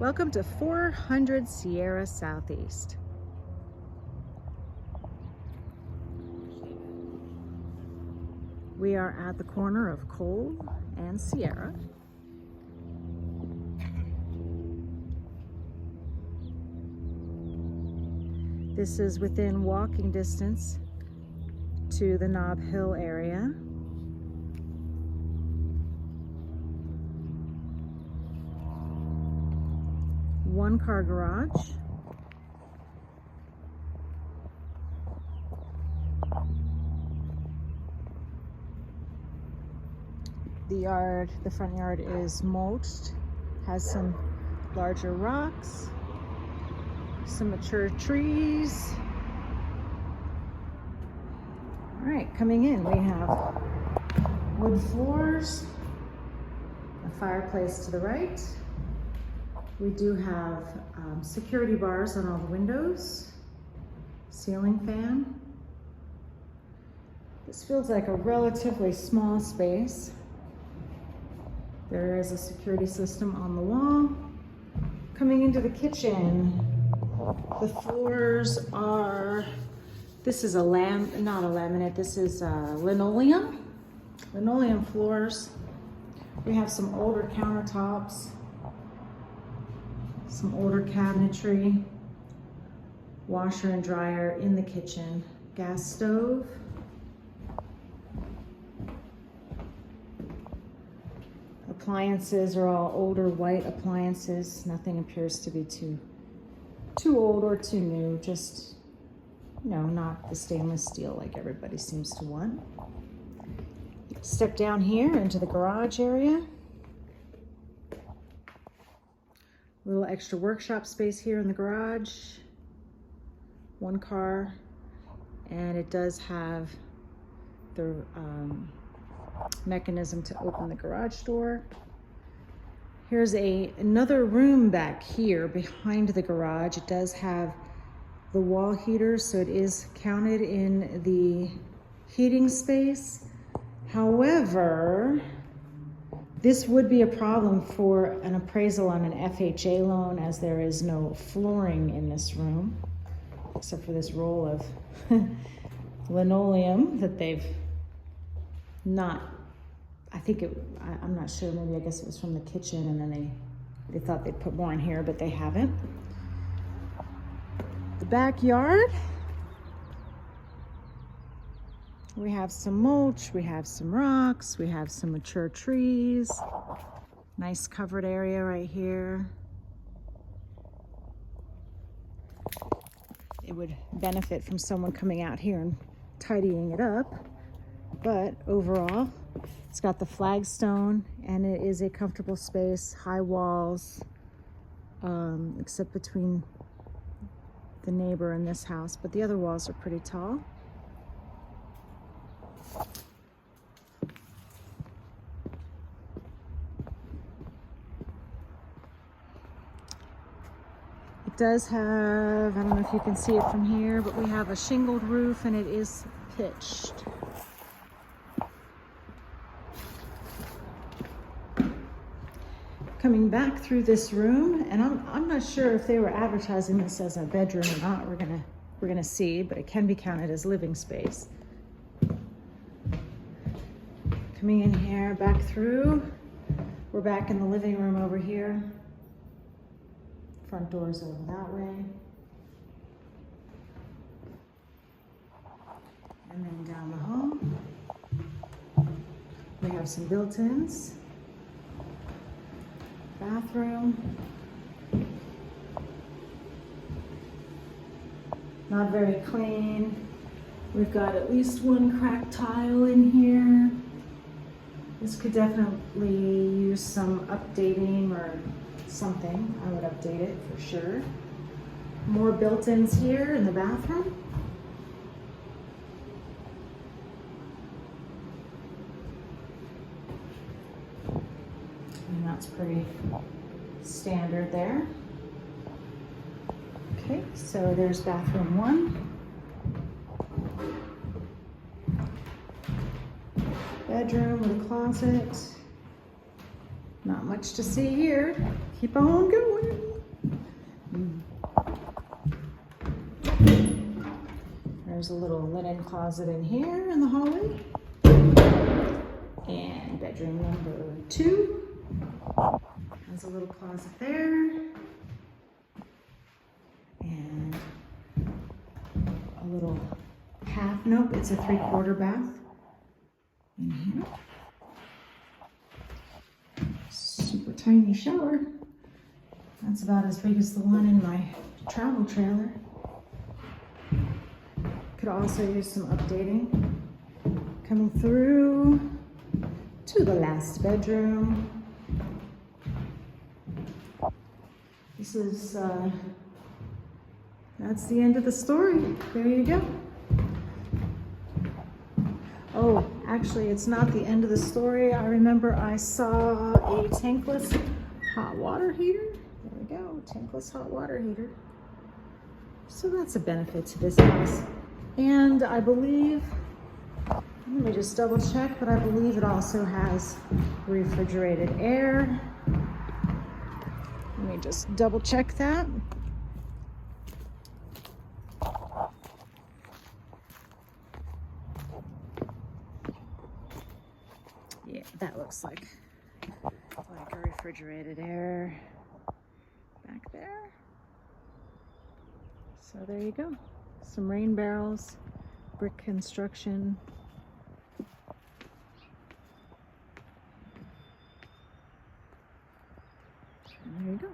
Welcome to 400 Sierra Southeast. We are at the corner of Cole and Sierra. This is within walking distance to the Nob Hill area. One-car garage. The front yard is mulched, has some larger rocks, some mature trees. All right, coming in, we have wood floors, a fireplace to the right. We do have security bars on all the windows, ceiling fan. This feels like a relatively small space. There is a security system on the wall. Coming into the kitchen, the floors are, this is not a laminate, this is linoleum floors. We have some older countertops, some older cabinetry, washer and dryer in the kitchen, gas stove. Appliances are all older white appliances. Nothing appears to be too old or too new, just, not the stainless steel like everybody seems to want. Step down here into the garage area. A little extra workshop space here in the garage. One car, and it does have the mechanism to open the garage door. Here's another room back here behind the garage. It does have the wall heater, so it is counted in the heating space. However, this would be a problem for an appraisal on an FHA loan, as there is no flooring in this room, except for this roll of linoleum that they've not, I'm not sure, maybe I guess it was from the kitchen and then they thought they'd put more in here, but they haven't. The backyard, we have some mulch, we have some rocks, we have some mature trees, nice covered area right here. It would benefit from someone coming out here and tidying it up, but overall, it's got the flagstone and it is a comfortable space, high walls, except between the neighbor and this house, but the other walls are pretty tall. It does have, I don't know if you can see it from here, but we have a shingled roof and it is pitched. Coming back through this room, and I'm not sure if they were advertising this as a bedroom or not. We're gonna see, but it can be counted as living space. Coming in here, back through, we're back in the living room over here. Front door's over that way. And then down the hall, we have some built-ins. Bathroom. Not very clean. We've got at least one cracked tile in here. This could definitely use some updating or something. I would update it for sure. More built-ins here in the bathroom. And that's pretty standard there. Okay, so there's bathroom one. Bedroom with a closet. Not much to see here. Keep on going. There's a little linen closet in here in the hallway. And bedroom number 2. There's a little closet there. And a little half, nope, it's a 3/4 bath in here. Super tiny shower. That's about as big as the one in my travel trailer. Could also use some updating. Coming through to the last bedroom. This is, that's the end of the story. There you go. Oh, actually, it's not the end of the story. I remember I saw a tankless hot water heater. There we go, tankless hot water heater. So that's a benefit to this house. And I believe, let me just double check, but I believe it also has refrigerated air. Let me just double check that. Yeah, that looks like a refrigerated air back there. So there you go. Some rain barrels, brick construction. And there you go.